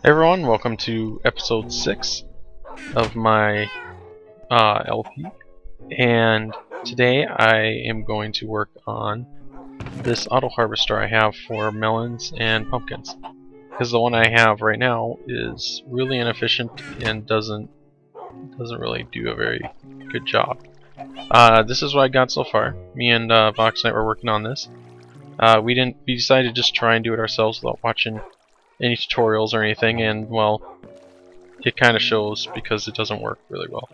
Hey everyone, welcome to episode 6 of my LP, and today I am going to work on this auto harvester I have for melons and pumpkins, because the one I have right now is really inefficient and doesn't really do a very good job. This is what I got so far. Me and Vox Knight were working on this. We decided to just try and do it ourselves without watching any tutorials or anything, and well, it kind of shows because it doesn't work really well.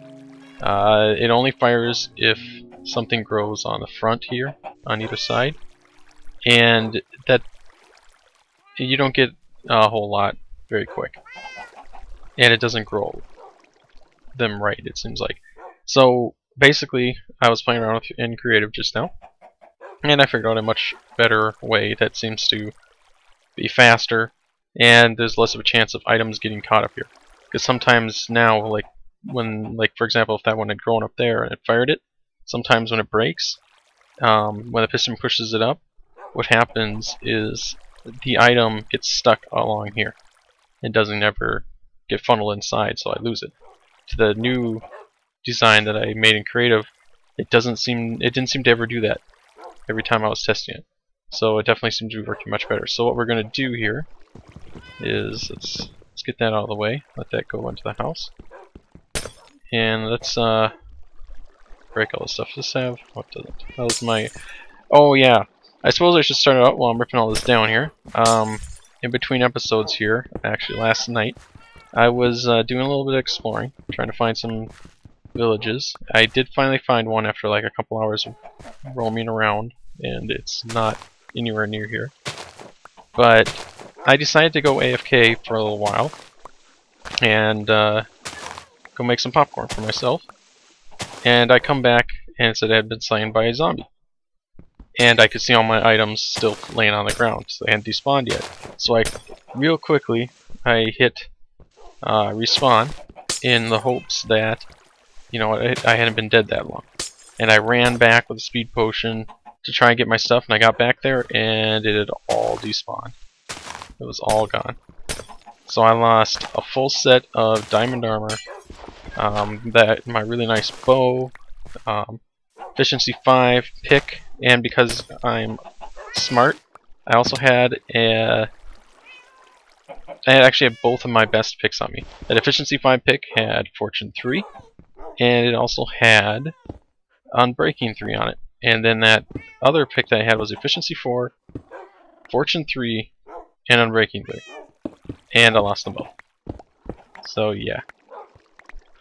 It only fires if something grows on the front here, on either side, and that you don't get a whole lot very quick, and it doesn't grow them right, it seems like. So basically, I was playing around in creative just now, and I figured out a much better way that seems to be faster, and there's less of a chance of items getting caught up here. Because sometimes now, like for example, if that one had grown up there and it fired it, sometimes when it breaks, when the piston pushes it up, what happens is the item gets stuck along here. It doesn't ever get funneled inside, so I lose it. To the new design that I made in creative, it didn't seem to ever do that every time I was testing it. So it definitely seems to be working much better. So what we're going to do here is let's get that out of the way. Let that go into the house, and let's break all this stuff. Does this have what does it? That was my. Oh yeah. I suppose I should start it out while I'm ripping all this down here. In between episodes here, actually last night, I was doing a little bit of exploring, trying to find some villages. I did finally find one after like a couple hours of roaming around, and it's not anywhere near here. But I decided to go AFK for a little while and go make some popcorn for myself. And I come back and it said I had been slain by a zombie. And I could see all my items still laying on the ground, so they hadn't despawned yet. So real quickly, I hit respawn in the hopes that, you know, I hadn't been dead that long. And I ran back with a speed potion to try and get my stuff, and I got back there and it had all despawned. It was all gone. So I lost a full set of diamond armor, my really nice bow, efficiency 5 pick, and because I'm smart, I also had actually had both of my best picks on me. That efficiency 5 pick had fortune 3, and it also had unbreaking 3 on it. And then that other pick that I had was efficiency 4, fortune 3, and unbreaking 3. And I lost them both. So yeah.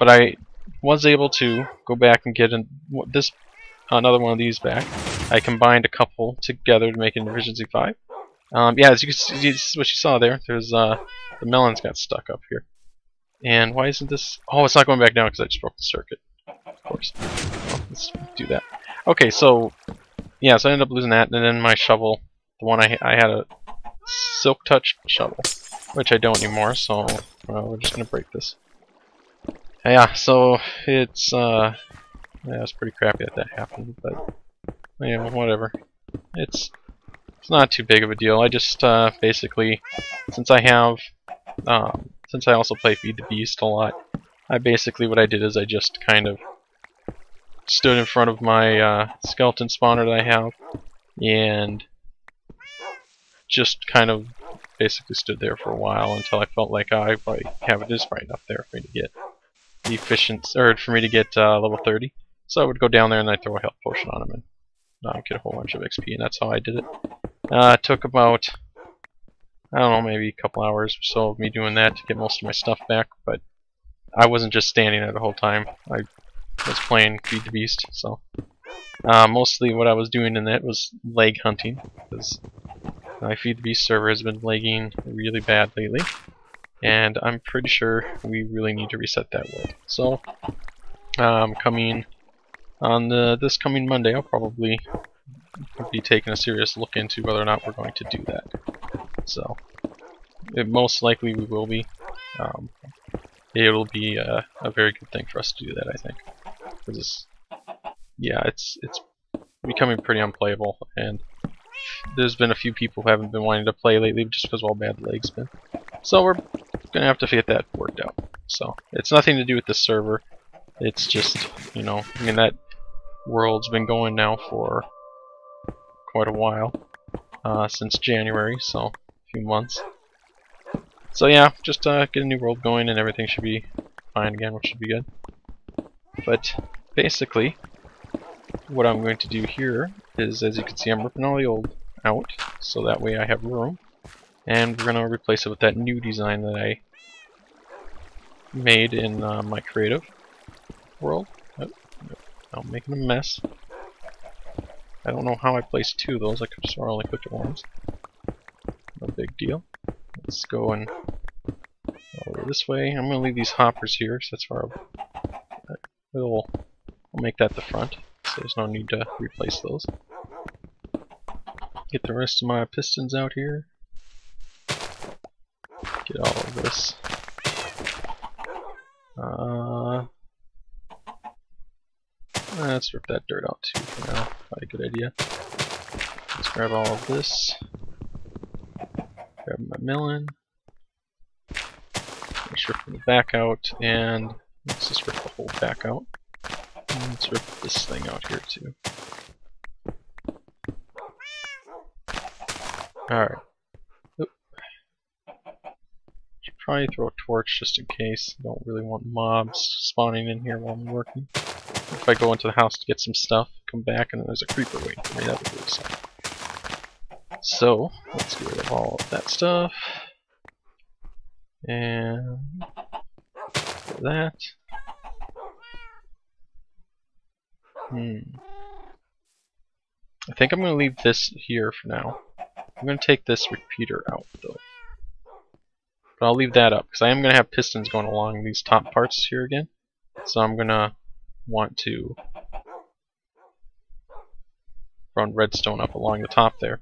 But I was able to go back and get another one of these back. I combined a couple together to make an efficiency 5. Yeah, as you can see, this is what you saw there. There's the melons got stuck up here. And why isn't this? Oh, it's not going back down because I just broke the circuit. Of course. Well, let's do that. Okay, so yeah, so I ended up losing that, and then my shovel, the one I had a silk touch shovel, which I don't anymore. So we're just gonna break this. Yeah, so it's yeah, it's pretty crappy that happened, but yeah, whatever. It's not too big of a deal. I just basically, since I also play Feed the Beast a lot, what I did is I just kind of stood in front of my skeleton spawner that I have, and just kind of basically stood there for a while until I felt like I probably have it just right enough there for me to get the efficiency, or for me to get level 30. So I would go down there and I'd throw a health potion on him and get a whole bunch of XP, and that's how I did it. It took about, I don't know, maybe a couple hours or so of me doing that to get most of my stuff back, but I wasn't just standing there the whole time. I was playing Feed the Beast, so mostly what I was doing in that was lag hunting, because my Feed the Beast server has been lagging really bad lately, and I'm pretty sure we really need to reset that world. So coming on this coming Monday, I'll probably be taking a serious look into whether or not we're going to do that. So most likely we will be. It'll be a very good thing for us to do that, I think, because yeah, it's becoming pretty unplayable, and there's been a few people who haven't been wanting to play lately just because of how bad the lag's been. So we're gonna have to get that worked out. So it's nothing to do with the server. It's just, you know, I mean, that world's been going now for quite a while, since January, so a few months. So yeah, just get a new world going and everything should be fine again, which should be good. But basically, what I'm going to do here is, as you can see, I'm ripping all the old out, so that way I have room. And we're going to replace it with that new design that I made in my creative world. Oh, I'm making a mess. I don't know how I placed two of those. I could have sworn I only clicked it once. No big deal. Let's go and over this way. I'm going to leave these hoppers here, so that's where I'll make that the front, so there's no need to replace those. Get the rest of my pistons out here. Get all of this. Let's rip that dirt out too for now. Probably a good idea. Let's grab all of this. Grab my melon. Let's rip the back out, and let's just rip the whole back out. And let's rip this thing out here too. Alright. Should probably throw a torch just in case. I don't really want mobs spawning in here while I'm working. If I go into the house to get some stuff, come back and then there's a creeper waiting for me, that would really suck. So, let's get rid of all of that stuff. And that. I think I'm going to leave this here for now. I'm going to take this repeater out though. But I'll leave that up because I am going to have pistons going along these top parts here again. So I'm going to want to run redstone up along the top there.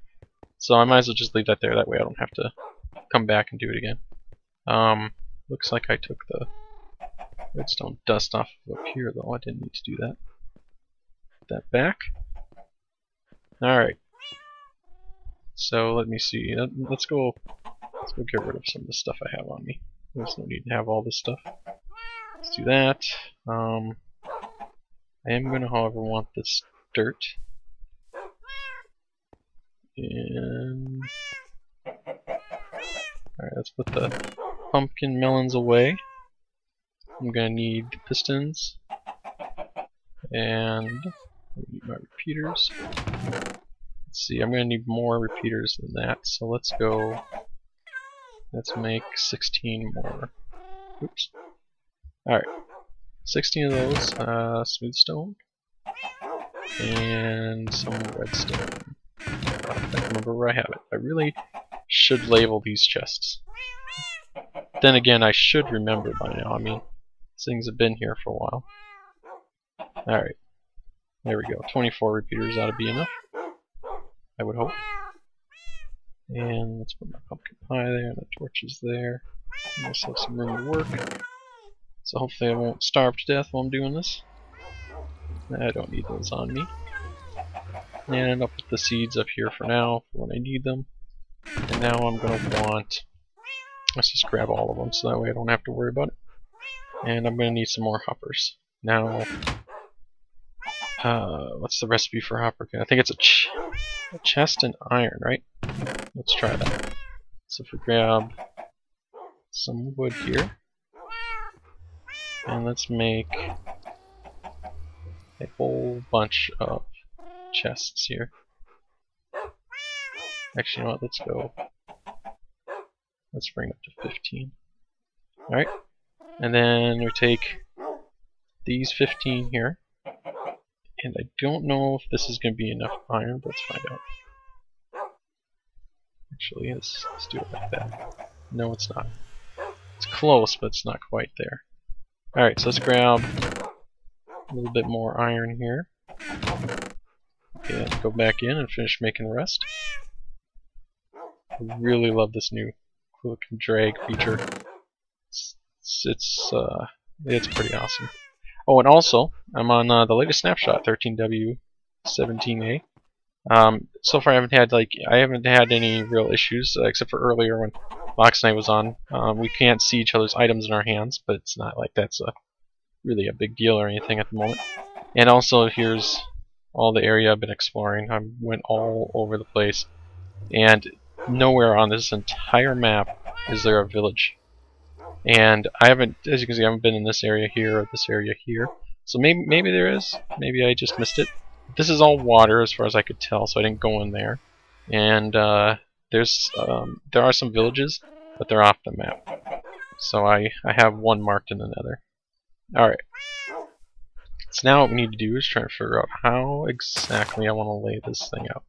So I might as well just leave that there, that way I don't have to come back and do it again. Looks like I took the redstone dust off of up here though, I didn't need to do that. Put that back. Alright. So let me see, let's go get rid of some of the stuff I have on me. There's no need to have all this stuff. Let's do that. I am going to, however, want this dirt. And alright, let's put the pumpkin melons away. I'm going to need pistons. And I need my repeaters. Let's see, I'm going to need more repeaters than that, so let's go. Let's make 16 more. Oops. Alright. 16 of those, smooth stone. And some redstone. I don't remember where I have it. I really should label these chests. Then again, I should remember by now. I mean, these things have been here for a while. Alright. There we go. 24 repeaters ought to be enough, I would hope. And let's put my pumpkin pie there, and the torches there. I must have some room to work. So hopefully I won't starve to death while I'm doing this. I don't need those on me. And I'll put the seeds up here for now, for when I need them. And now I'm going to want... let's just grab all of them, so that way I don't have to worry about it. And I'm going to need some more hoppers. Now, what's the recipe for hopper? I think it's a chest and iron, right? Let's try that. So if we grab some wood here, and let's make a whole bunch of chests here. Actually, you know what? Let's go. Let's bring it up to 15. Alright. And then we take these 15 here. And I don't know if this is going to be enough iron, but let's find out. Actually, let's do it like that. No, it's not. It's close, but it's not quite there. Alright, so let's grab a little bit more iron here. Okay, let's go back in and finish making the rest. I really love this new click and drag feature. It's pretty awesome. Oh, and also, I'm on the latest snapshot, 13W17A. So far, I haven't had any real issues, except for earlier when Box Night was on. We can't see each other's items in our hands, but it's not like that's really a big deal or anything at the moment. And also, here's all the area I've been exploring. I went all over the place, and nowhere on this entire map is there a village. And I haven't, as you can see, I haven't been in this area here or this area here. So maybe there is. Maybe I just missed it. This is all water as far as I could tell, so I didn't go in there. And there are some villages, but they're off the map. So I have one marked in the nether. Alright. So now what we need to do is try to figure out how exactly I want to lay this thing out.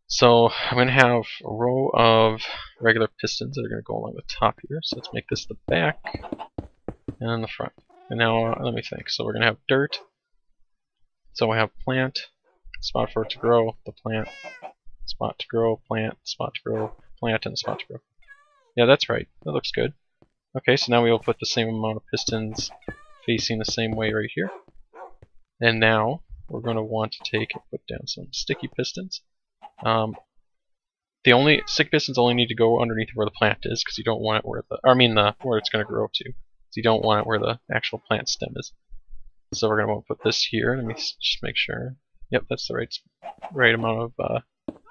So I'm going to have a row of regular pistons that are going to go along the top here. So let's make this the back and then the front. And now let me think. So we're going to have dirt. So we have plant, spot for it to grow, the plant, spot to grow, plant, spot to grow, plant, and a spot to grow. Yeah, that's right. That looks good. Okay, so now we will put the same amount of pistons facing the same way right here. And now we're going to want to take and put down some sticky pistons. The only sticky pistons only need to go underneath where the plant is, because you don't want it where where it's going to grow to. So you don't want it where the actual plant stem is. So we're going to want to put this here. Let me just make sure. Yep, that's the right amount of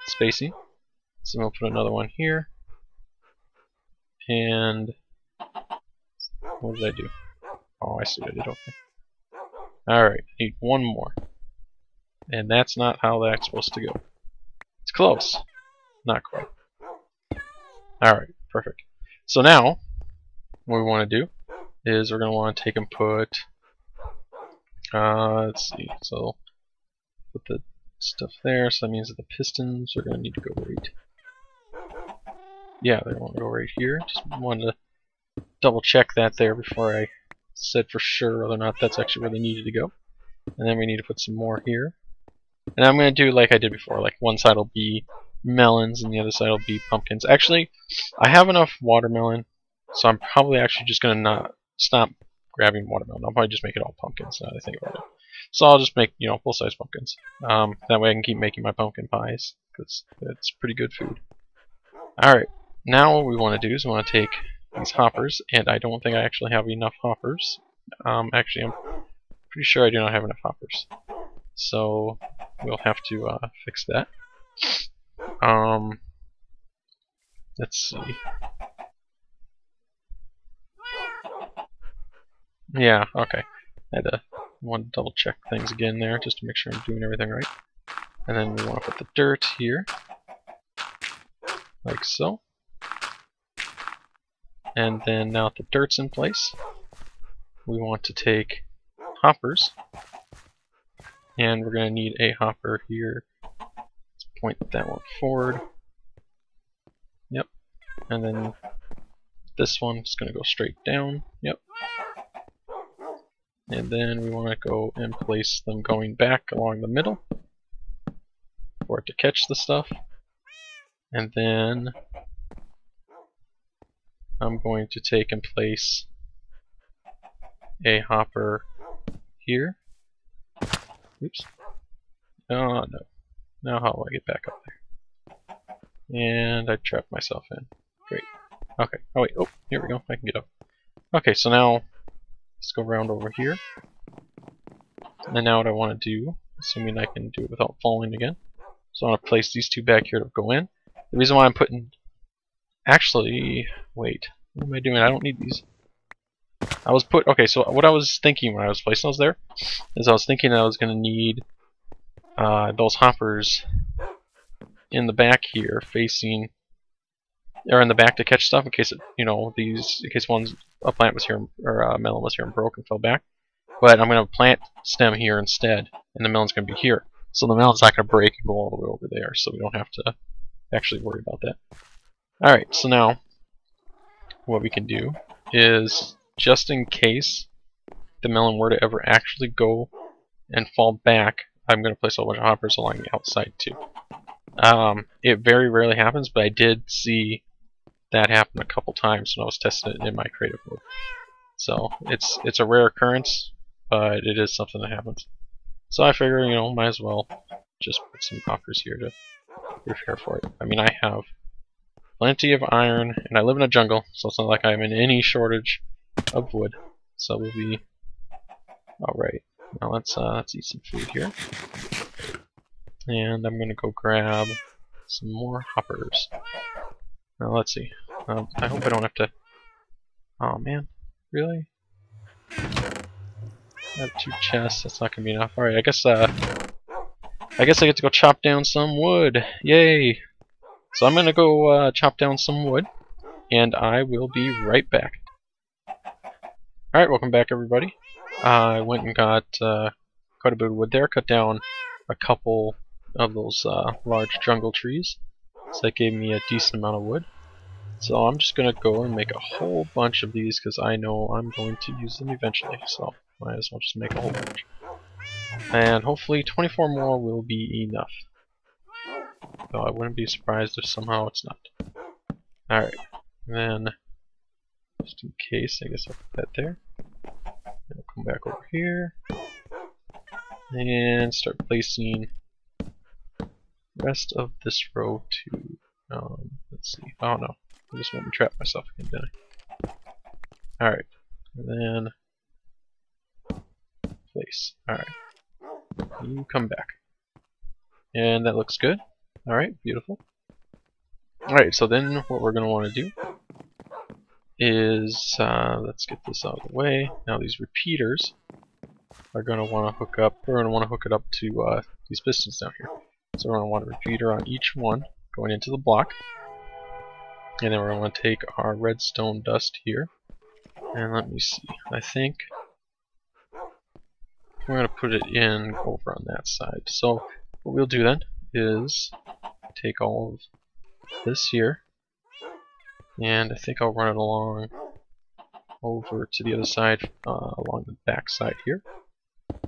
spacing. So we'll put another one here. And what did I do? Oh, I see what I did. Okay. Alright, I need one more. And that's not how that's supposed to go. It's close. Not quite. Alright, perfect. So now, what we want to do is we're going to want to take and put... let's see. So, put the stuff there. So that means that the pistons are going to need to go right... Yeah, they want to go right here. Just wanted to double check that there before I said for sure whether or not that's actually where they needed to go. And then we need to put some more here. And I'm going to do like I did before, like one side will be melons and the other side will be pumpkins. Actually, I have enough watermelon, so I'm probably actually just going to not stop grabbing watermelon. I'll probably just make it all pumpkins now that I think about it. So I'll just make, full-size pumpkins. That way I can keep making my pumpkin pies, because it's pretty good food. Alright, now what we want to do is we want to take these hoppers, and I don't think I actually have enough hoppers. Actually, I'm pretty sure I do not have enough hoppers. So we'll have to fix that. Let's see. Yeah, okay. I had to want to double check things again there just to make sure I'm doing everything right. And then we want to put the dirt here, like so. And then now that the dirt's in place, we want to take hoppers, and we're going to need a hopper here. Let's point that one forward. Yep. And then this one is going to go straight down. Yep. And then we want to go and place them going back along the middle for it to catch the stuff. And then I'm going to take and place a hopper here. Oops. Oh no. Now how do I get back up there? And I trapped myself in. Great. Okay. Oh wait. Oh, here we go. I can get up. Okay, so now let's go around over here. And now what I want to do, assuming I can do it without falling again. So I want to place these two back here to go in. The reason why I'm putting... Actually, wait. What am I doing? I don't need these. Okay, so what I was thinking when I was placing those there is I was thinking I was going to need those hoppers in the back here facing, or in the back to catch stuff in case it, in case a plant was here or a melon was here and broke and fell back. But I'm going to have a plant stem here instead, and the melon's going to be here. So the melon's not going to break and go all the way over there, so we don't have to actually worry about that. Alright, so now what we can do is, just in case the melon were to ever actually go and fall back, I'm going to place a whole bunch of hoppers along the outside too. It very rarely happens, but I did see that happen a couple times when I was testing it in my creative mode. So it's a rare occurrence, but it is something that happens. So I figure, might as well just put some hoppers here to prepare for it. I mean, I have plenty of iron, and I live in a jungle, so it's not like I'm in any shortage of wood. So we'll be alright. Now let's eat some food here. And I'm gonna go grab some more hoppers. Now let's see. I hope I don't have to... Oh man, really? I have 2 chests, that's not gonna be enough. Alright, I guess I get to go chop down some wood. Yay! So I'm gonna go chop down some wood, and I will be right back. Alright, welcome back everybody. I went and got quite a bit of wood there, cut down a couple of those large jungle trees. So that gave me a decent amount of wood. So I'm just gonna go and make a whole bunch of these because I know I'm going to use them eventually. So might as well just make a whole bunch. And hopefully 24 more will be enough. Though I wouldn't be surprised if somehow it's not. Alright, then just in case, I guess I'll put that there. Then I'll come back over here and start placing the rest of this row to let's see. Oh no. I just want to trap myself again, didn't I? Alright. And then place. Alright. You come back. And that looks good. Alright, beautiful. Alright, so then what we're going to want to do is, let's get this out of the way. Now these repeaters are going to want to hook up, we're going to want to hook it up to these pistons down here. So we're going to want a repeater on each one going into the block. And then we're going to want to take our redstone dust here. And let me see, I think we're going to put it in over on that side. So what we'll do then is take all of this here, and I think I'll run it along over to the other side, along the back side here.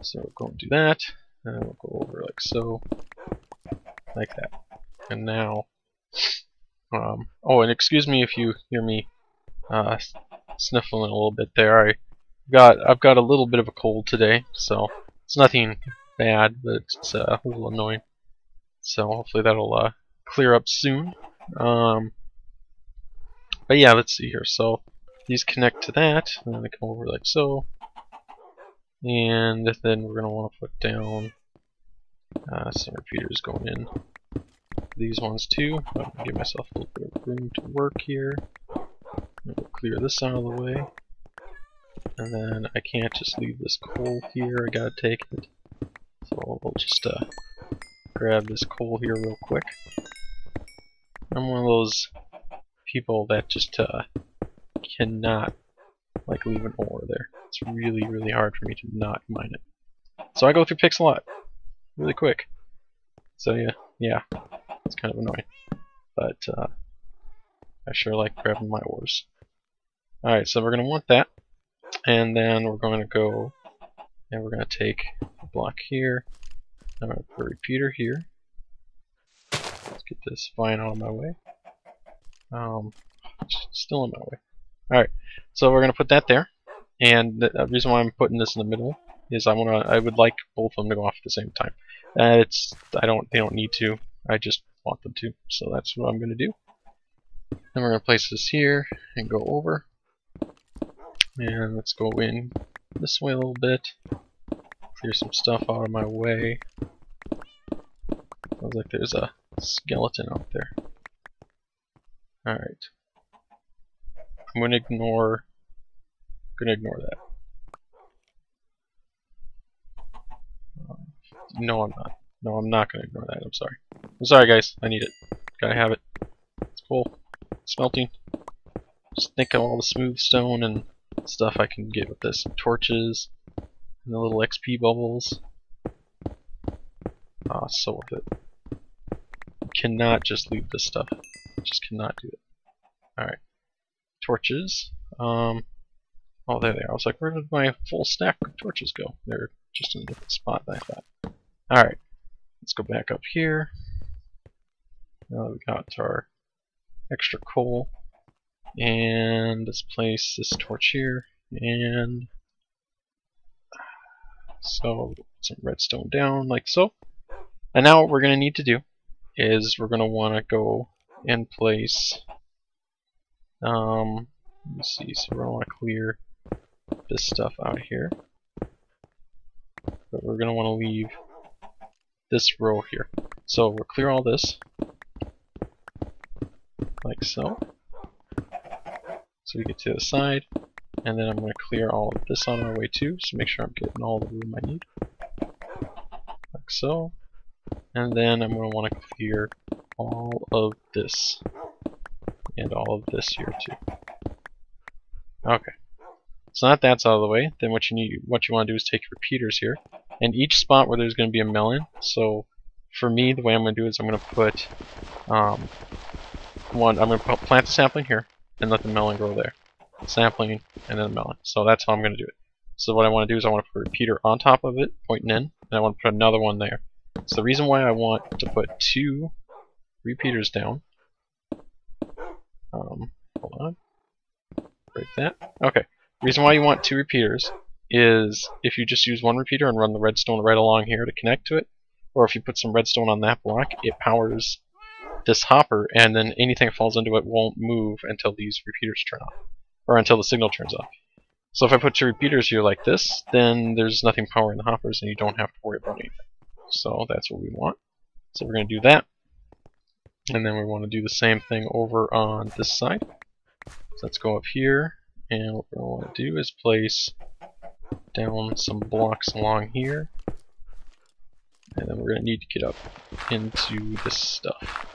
So we'll go and do that, and we'll go over like so, like that. And now, oh, and excuse me if you hear me sniffling a little bit there. I've got a little bit of a cold today, so it's nothing bad, but it's a little annoying. So hopefully that'll clear up soon. But yeah, let's see here. So these connect to that, and then they come over like so. And then we're gonna want to put down some repeaters going in. These ones too. I'm gonna give myself a little bit of room to work here. We'll clear this out of the way. And then I can't just leave this coal here, I gotta take it. So we'll just grab this coal here real quick. I'm one of those people that just cannot like leave an ore there. It's really, really hard for me to not mine it. So I go through picks a lot, really quick. So yeah, it's kind of annoying. But I sure like grabbing my ores. Alright, so we're going to want that. And then we're going to go and we're going to take the block here. I'm going to put a repeater here. Let's get this vine out of my way. Still in my way. Alright, so we're going to put that there. And the reason why I'm putting this in the middle is I would like both of them to go off at the same time. They don't need to. I just want them to. So that's what I'm going to do. Then we're going to place this here and go over. And let's go in this way a little bit. Clear some stuff out of my way. Sounds like there's a skeleton out there. Alright. I'm gonna ignore that. No, I'm not. No, I'm not gonna ignore that. I'm sorry. I'm sorry, guys. I need it. Gotta have it. It's cool. Smelting. Just think of all the smooth stone and stuff I can get with this. Some torches and the little XP bubbles. Ah, so worth it. You cannot just leave this stuff. You just cannot do it. Alright. Torches. Oh, there they are. I was like, where did my full stack of torches go? They're just in a different spot than I thought. Alright. Let's go back up here. Now we got our extra coal. And let's place this torch here. And so some redstone down like so. And now what we're going to need to do is we're going to want to go and place Let me see. So we're gonna want to clear this stuff out here, but we're gonna want to leave this row here. So we'll clear all this, like so. So we get to the side, and then I'm going to clear all of this on our way too, so make sure I'm getting all the room I need, like so. And then I'm going to want to clear all of this, and all of this here too. Okay. So now that that's out of the way, then what you want to do is take your repeaters here, and each spot where there's going to be a melon. So for me, the way I'm going to do is I'm going to put I'm going to plant the sapling here and let the melon grow there. Sapling and then a melon. So that's how I'm going to do it. So what I want to do is I want to put a repeater on top of it, pointing in, and I want to put another one there. So the reason why I want to put 2 repeaters down. Hold on. Break that. Okay. The reason why you want 2 repeaters is if you just use 1 repeater and run the redstone right along here to connect to it, or if you put some redstone on that block, it powers this hopper, and then anything that falls into it won't move until these repeaters turn off, or until the signal turns off. So if I put 2 repeaters here like this, then there's nothing powering the hoppers, and you don't have to worry about anything. So that's what we want. So we're going to do that, and then we want to do the same thing over on this side. So let's go up here, and what we're going to want to do is place down some blocks along here, and then we're going to need to get up into this stuff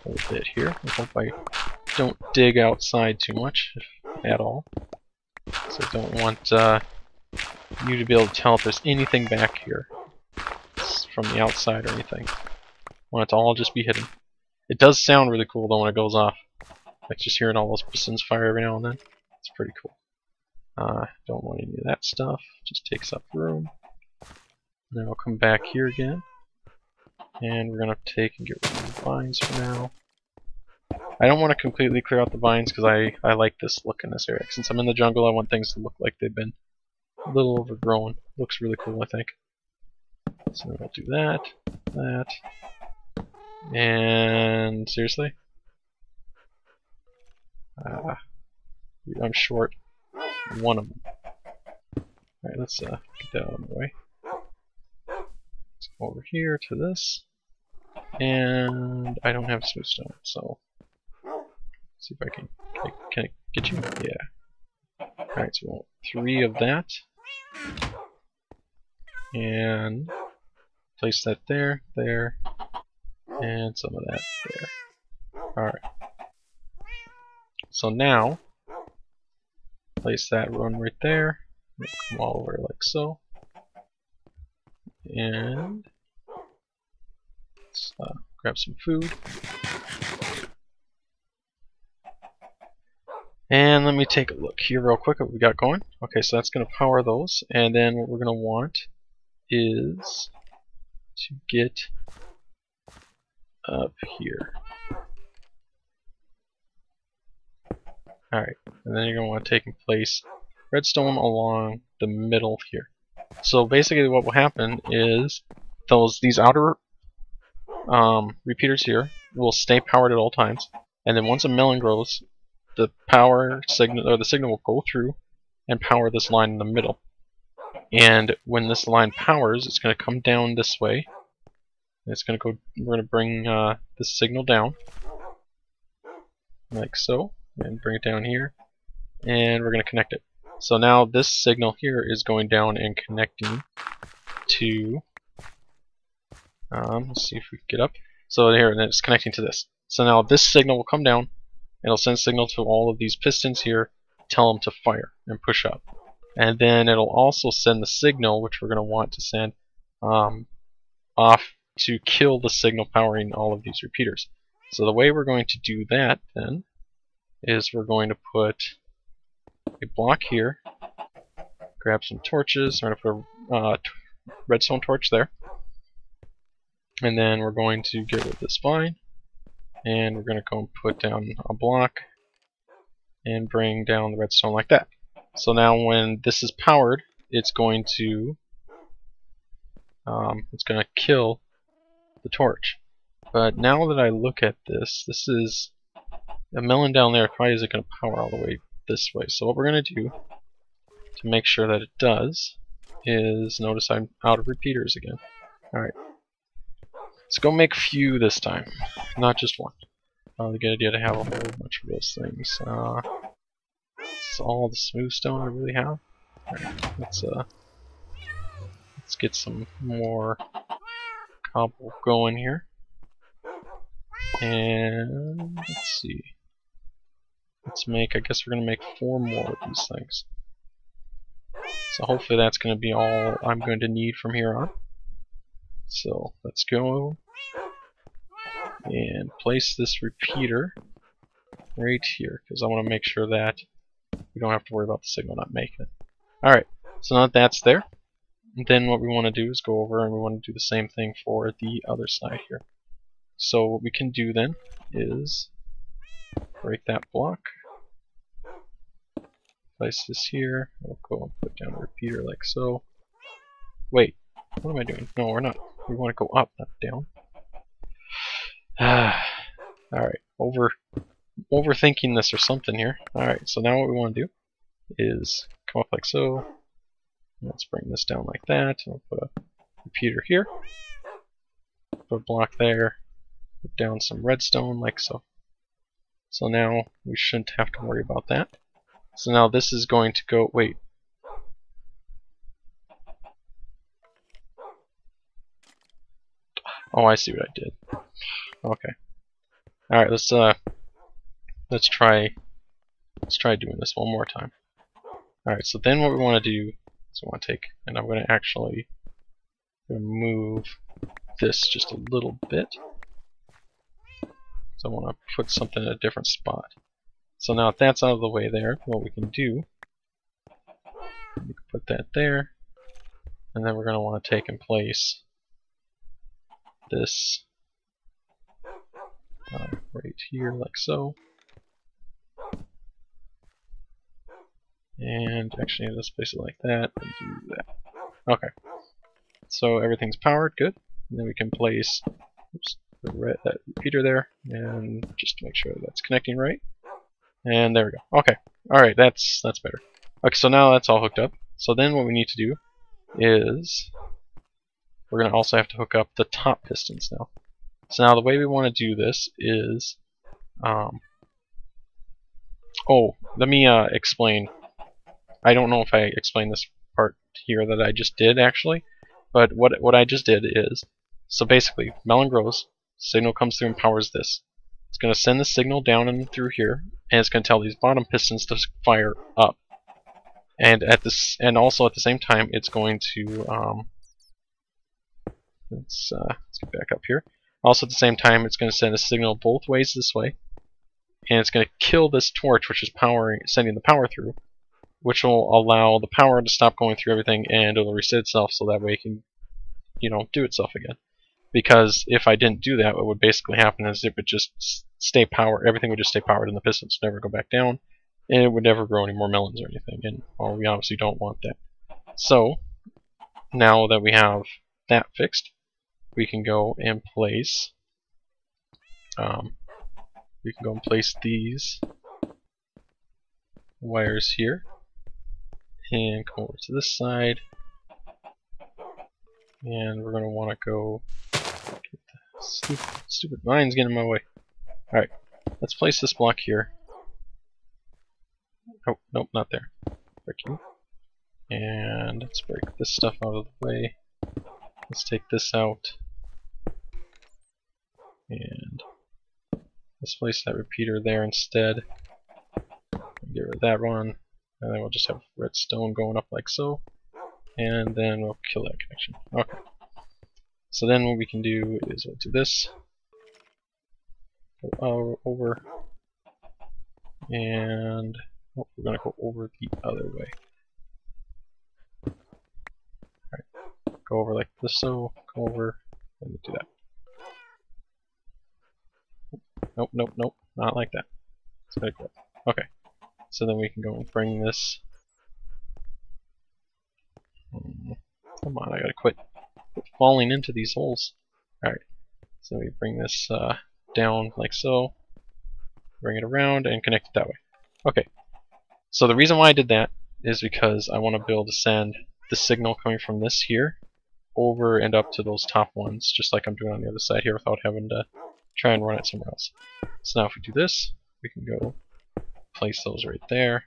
a little bit here. I hope I don't dig outside too much, if at all. So I don't want you to be able to tell if there's anything back here from the outside or anything. I want it to all just be hidden. It does sound really cool though when it goes off. Like just hearing all those pistons fire every now and then. It's pretty cool. Don't want any of that stuff. Just takes up room. And then we'll come back here again. And we're going to take and get rid of the vines for now. I don't want to completely clear out the vines because I like this look in this area. Since I'm in the jungle, I want things to look like they've been a little overgrown. Looks really cool, I think. So we'll do that, that, and seriously? I'm short one of them. Alright, let's get that out of the way. Let's go over here to this. And I don't have smooth stone, so let's see if I can I get you? Yeah. Alright, so we want 3 of that. And place that there, there, and some of that there. Alright. So now, place that one right there. Come all over like so. And let's grab some food. And let me take a look here real quick at what we got going. Okay, so that's going to power those. And then what we're going to want is to get up here. Alright, and then you're going to want to take and place redstone along the middle here. So basically what will happen is these outer repeaters here will stay powered at all times, and then once a melon grows, the power signal, or the signal, will go through and power this line in the middle. And when this line powers, it's going to come down this way. It's going to go. We're going to bring this signal down, like so, and bring it down here, and we're going to connect it. So now this signal here is going down and connecting to. Let's see if we can get up. So here, and it's connecting to this. So now this signal will come down. It'll send signal to all of these pistons here, tell them to fire and push up. And then it'll also send the signal, which we're going to want to send off to kill the signal powering all of these repeaters. So the way we're going to do that then is we're going to put a block here, grab some torches, we're going to put a redstone torch there, and then we're going to get rid of this vine, and we're going to go and put down a block and bring down the redstone like that. So now when this is powered, it's going to kill the torch. But now that I look at this, this is a melon down there probably isn't going to power all the way this way. So what we're going to do to make sure that it does is, notice I'm out of repeaters again. Alright. Let's go make a few this time, not just one. Probably a good idea to have a whole bunch of those things. It's all the smooth stone I really have. Alright, let's get some more cobble going here. And let's see. Let's make, I guess we're gonna make 4 more of these things. So hopefully that's gonna be all I'm going to need from here on. So let's go and place this repeater right here, because I want to make sure that we don't have to worry about the signal not making it. Alright, so now that that's there, then what we want to do is go over and we want to do the same thing for the other side here. So what we can do then is break that block, place this here, we'll go and put down a repeater like so. Wait, what am I doing? No, we're not. We want to go up, not down. Alright, overthinking this or something here. Alright, so now what we want to do is come up like so. Let's bring this down like that. We'll put a repeater here. Put a block there. Put down some redstone like so. So now we shouldn't have to worry about that. So now this is going to go, wait. Oh, I see what I did. Okay. Alright, let's try doing this one more time. Alright, so then what we want to do is we want to take, and I'm going to actually move this just a little bit. So I want to put something in a different spot. So now if that's out of the way there, what we can do, we can put that there, and then we're going to want to take and place this right here like so. And actually let's place it like that and do that. Okay. So everything's powered, good. And then we can place that repeater there and just to make sure that's connecting right. And there we go. Okay. Alright, that's better. Okay, so now that's all hooked up. So then what we need to do is we're gonna also have to hook up the top pistons now. So now the way we want to do this is oh, let me explain. I don't know if I explained this part here that I just did actually, but what I just did is, so basically melon grows, signal comes through and powers this. It's going to send the signal down and through here, and it's going to tell these bottom pistons to fire up. And also at the same time, it's going to let's get back up here. Also at the same time, it's going to send a signal both ways this way, and it's going to kill this torch, which is sending the power through, which will allow the power to stop going through everything, and it'll reset itself so that way it can, do itself again. Because if I didn't do that, what would basically happen is it would just stay powered. Everything would just stay powered, and the pistons would never go back down, and it would never grow any more melons or anything. And well, we obviously don't want that. So now that we have that fixed, we can go and place. We can go and place these wires here, and come over to this side, and we're going to want to go. Get the stupid mine's getting in my way. Alright, let's place this block here. Oh, nope, not there. Break you. And let's break this stuff out of the way. Let's take this out. And let's place that repeater there instead. Get rid of that one. And then we'll just have redstone going up like so. And then we'll kill that connection. Okay. So then what we can do is we'll do this. Go over. And we're going to go over the other way. Alright. Go over like this, so go over and do that. Nope, nope, nope. Not like that. It's gotta go up. Okay. So then we can go and bring this. Come on, I gotta quit falling into these holes. Alright. So we bring this down like so. bring it around, and connect it that way. Okay, so the reason why I did that is because I want to be able to send the signal coming from this here over and up to those top ones, just like I'm doing on the other side here without having to try and run it somewhere else. So now if we do this, we can go place those right there.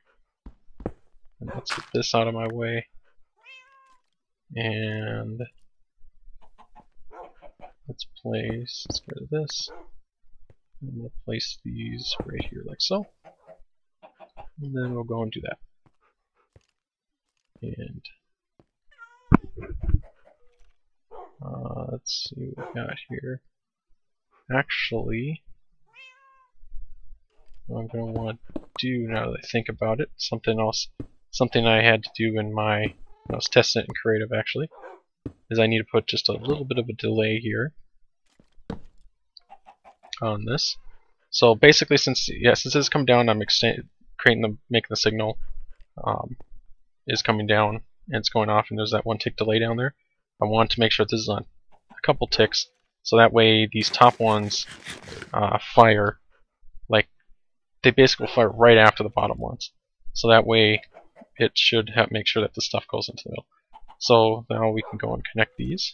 And let's get this out of my way. And let's get rid of this. And we'll place these right here like so. And then we'll go and do that. And let's see what we got here. Actually, what I'm going to want to do now that I think about it, something I had to do when I was testing it in creative actually, is I need to put just a little bit of a delay here on this. So basically, since it's come down, I'm making the signal is coming down and it's going off, and there's that 1 tick delay down there. I want to make sure this is on a couple ticks, so that way these top ones fire, like they basically fire right after the bottom ones. So that way it should make sure that the stuff goes into the middle. So now we can go and connect these,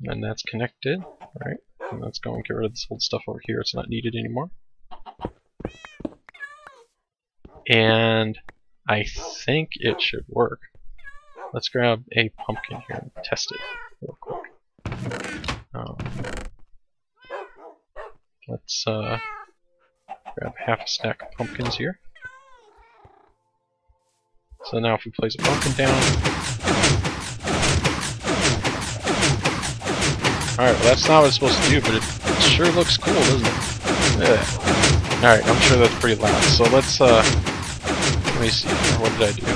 and that's connected, right? And let's go and get rid of this old stuff over here. It's not needed anymore. And I think it should work. Let's grab a pumpkin here and test it real quick. Let's grab half a stack of pumpkins here. So now if we place a pumpkin down... Alright, well that's not what it's supposed to do, but it sure looks cool, doesn't it? Yeah. Alright, I'm sure that's pretty loud. So let's, let me see here. What did I do?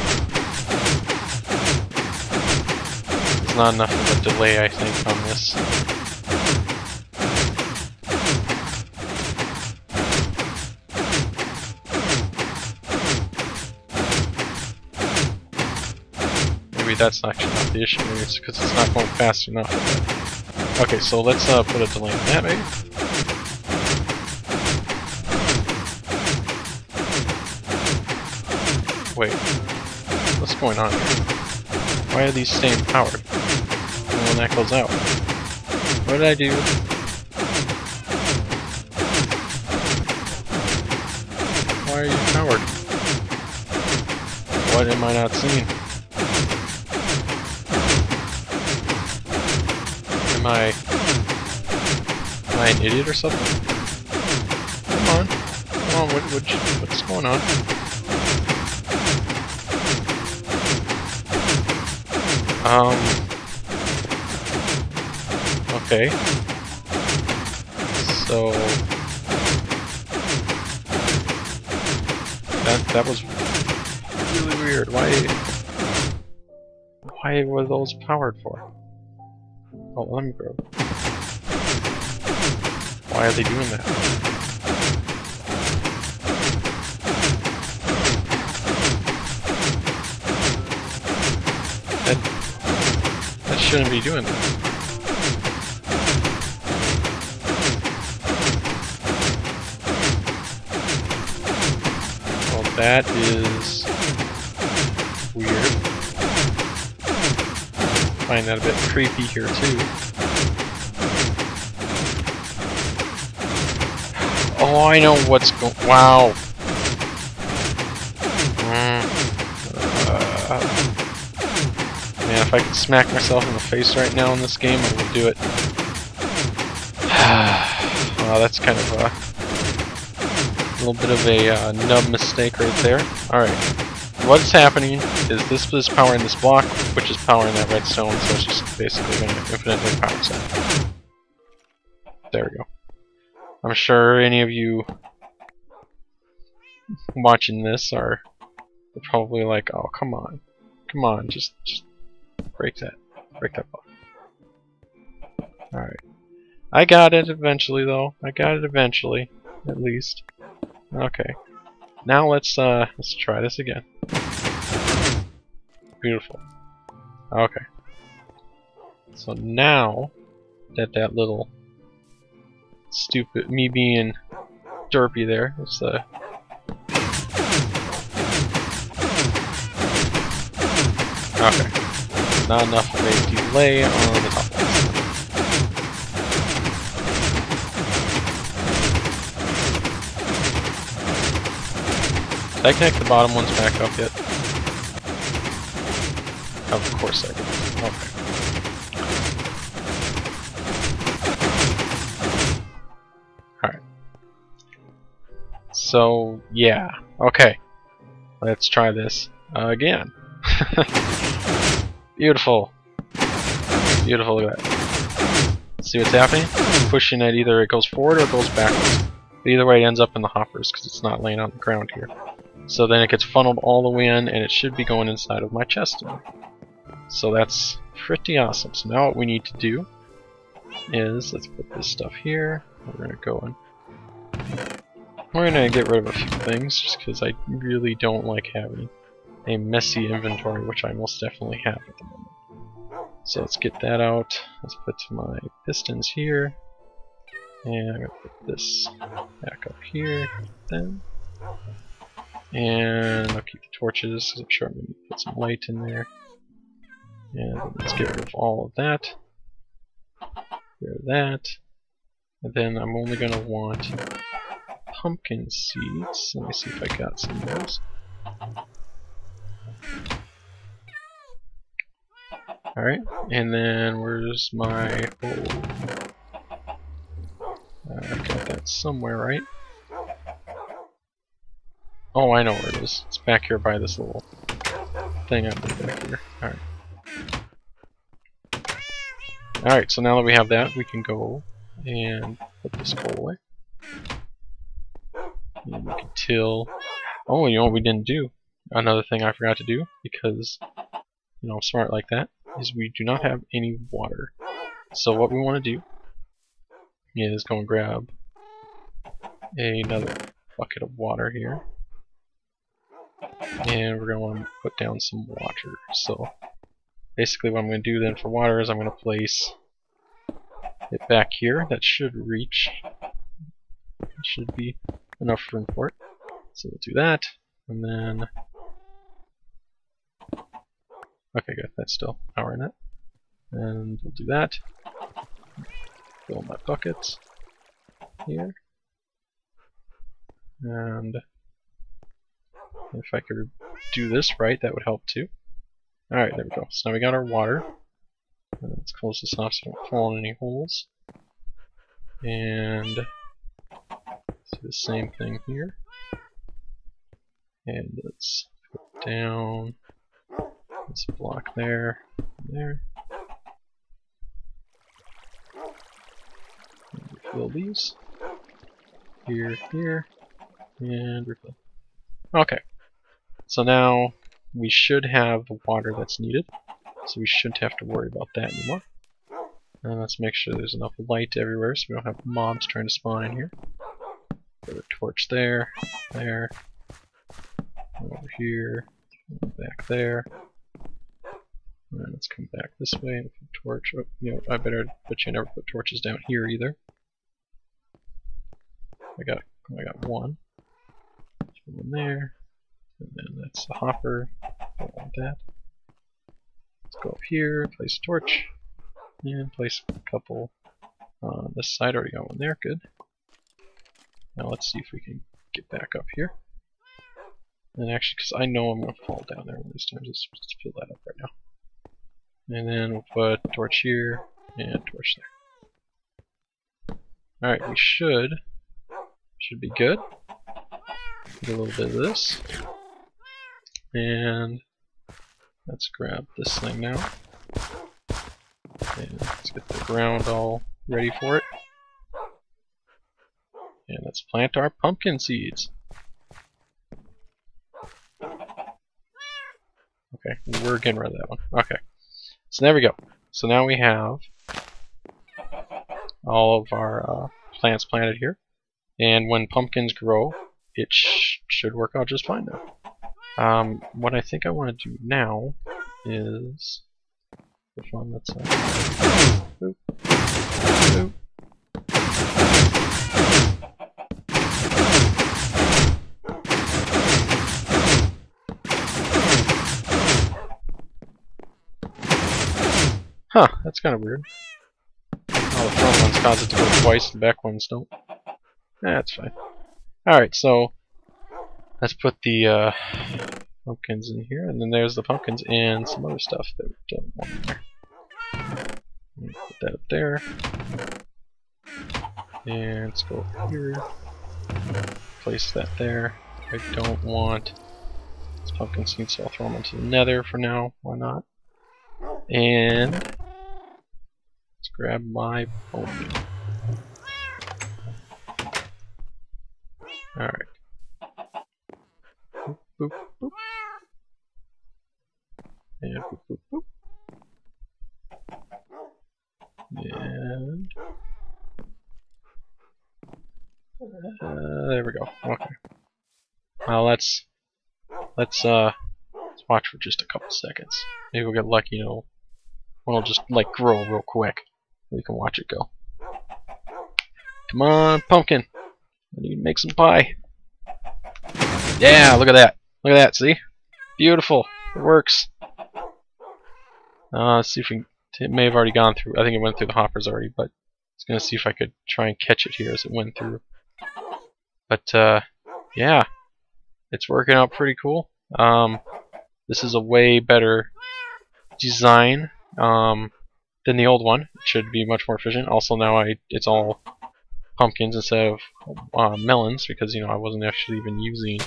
There's not enough of a delay, I think, on this. Maybe that's actually not the issue. Maybe it's because it's not going fast enough. Okay, so let's put a delay on that, maybe. Wait, what's going on here? Why are these staying powered? And when that goes out, what did I do? Why are you powered? What am I not seeing? Am I an idiot or something? Come on, what's going on? Okay. So that was really weird. Why were those powered for? Oh, let me grab. Why are they doing that? That shouldn't be doing that. Well, that is weird. I find that a bit creepy here too. Oh, I know what's going. Wow. Man, if I could smack myself in the face right now in this game, I would do it. Wow, that's kind of a little bit of a nub mistake right there. Alright. What's happening is this is powering this block, which is powering that redstone, so it's just basically going to infinitely power set. There we go. I'm sure any of you watching this are probably like, oh, come on, just break that block. Alright. I got it eventually, though. I got it eventually, at least. Okay. Now let's try this again. Beautiful. Okay. So now that little stupid, me being derpy there. It's okay. Not enough of a delay on the top one. Did I connect the bottom ones back up yet? Of course I did. Okay. Alright. So, yeah. Okay. Let's try this again. Beautiful. Beautiful, look at that. See what's happening? Pushing it, either it goes forward or it goes backwards. But either way, it ends up in the hoppers because it's not laying on the ground here. So then it gets funneled all the way in, and it should be going inside of my chest. So that's pretty awesome. So now what we need to do is, let's put this stuff here. We're going to go and we're going to get rid of a few things just because I really don't like having a messy inventory, which I most definitely have at the moment. So let's get that out. Let's put my pistons here. And I'm going to put this back up here. Then. And I'll keep the torches because I'm sure I'm going to put some light in there. And let's get rid of all of that. Get rid of that. And then I'm only going to want pumpkin seeds. Let me see if I got some of those. Alright, and then where's my hole? I got that somewhere, right? Oh, I know where it is. It's back here by this little thing I put back here. Alright. Alright, so now that we have that, we can go and put this coal away. And we can till. Oh, you know what we didn't do? Another thing I forgot to do, because, you know, I'm smart like that, is we do not have any water. So what we want to do is go and grab another bucket of water here. And we're going to want to put down some water. So basically what I'm going to do then for water is I'm going to place it back here. That should reach. It should be enough room for it. So we'll do that. And then... okay, good. That's still powering it. And we'll do that. Fill my buckets here. And if I could do this right, that would help too. Alright, there we go. So now we got our water. And let's close this off so we don't fall in any holes. And do the same thing here. And let's put down this block there, there. And refill these. Here, here, and refill. Okay. So now we should have the water that's needed. So we shouldn't have to worry about that anymore. And let's make sure there's enough light everywhere so we don't have mobs trying to spawn in here. Put a torch there, there, over here, back there. And let's come back this way and put a torch. Oh, you know, I better bet you never put torches down here either. I got one. There's one there. And then that's the hopper. Don't want that. Let's go up here, place a torch, and place a couple on this side. Already got one there, good. Now let's see if we can get back up here. And actually, because I know I'm going to fall down there one of these times, let's fill that up right now. And then we'll put a torch here, and a torch there. Alright, we should be good. Get a little bit of this. And let's grab this thing now. And let's get the ground all ready for it. And let's plant our pumpkin seeds. Okay, we're getting rid of that one. Okay. So there we go. So now we have all of our plants planted here. And when pumpkins grow, it should work out just fine now. What I think I want to do now is the one that's boop, boop. Huh, that's kind of weird. All the front ones cause it to go twice, the back ones don't. That's fine. Alright, so let's put the pumpkins in here, and then there's the pumpkins and some other stuff that we don't want in there. Put that up there. And let's go up here. Place that there. I don't want this pumpkin seed, so I'll throw them into the nether for now. Why not? And let's grab my bone. Alright. Boop, boop, boop. And boop, boop, boop. And there we go. Okay. Well, let's watch for just a couple seconds. Maybe we'll get lucky, you know. One will just like grow real quick. We can watch it go. Come on, pumpkin. I need to make some pie. Yeah, look at that. Look at that. See? Beautiful. It works. Let's see if we can. It may have already gone through. I think it went through the hoppers already, but I was gonna see if I could try and catch it here as it went through. But yeah, it's working out pretty cool. This is a way better design than the old one. It should be much more efficient. Also, now it's all pumpkins instead of melons, because you know I wasn't actually even using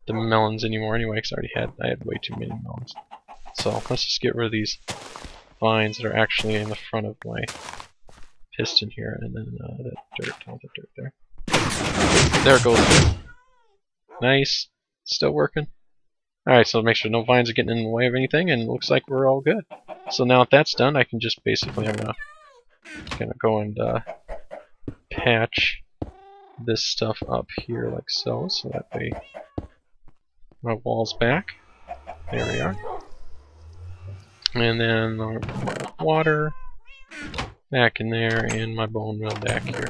the melons anymore anyway, because I had way too many melons. So let's just get rid of these vines that are actually in the front of my piston here, and then that dirt, all the dirt there. There it goes. Nice. Still working. Alright, so make sure no vines are getting in the way of anything, and it looks like we're all good. So now that that's done, I can just basically, I'm gonna go and patch this stuff up here like so that way my wall's back. There we are. And then water back in there, and my bone meal back here.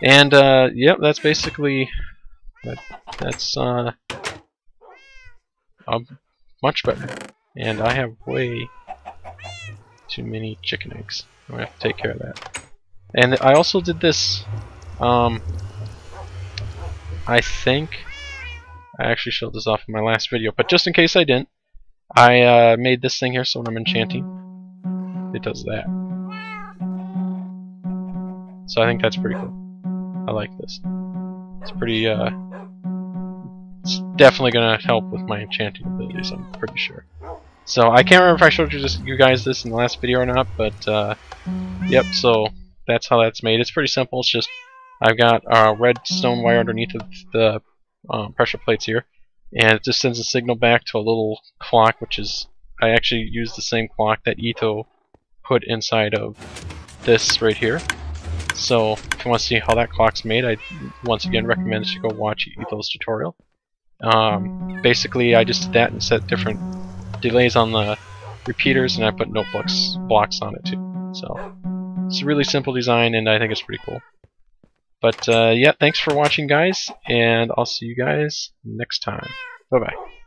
And yep, that's basically that's much better. And I have way too many chicken eggs. I'm gonna have to take care of that. And I also did this. I think I actually showed this off in my last video, but just in case I didn't, I made this thing here so when I'm enchanting, it does that. So I think that's pretty cool. I like this. It's pretty, it's definitely gonna help with my enchanting abilities, I'm pretty sure. So I can't remember if I showed you guys this in the last video or not, but yep, so that's how that's made. It's pretty simple. It's just I've got redstone wire underneath of the pressure plates here, and it just sends a signal back to a little clock, which is, I actually use the same clock that Ito put inside of this right here. So if you want to see how that clock's made, I once again recommend that you go watch Ito's tutorial. Basically I just did that and set different delays on the repeaters, and I put note blocks on it too. So it's a really simple design, and I think it's pretty cool. But yeah, thanks for watching, guys, and I'll see you guys next time. Bye bye.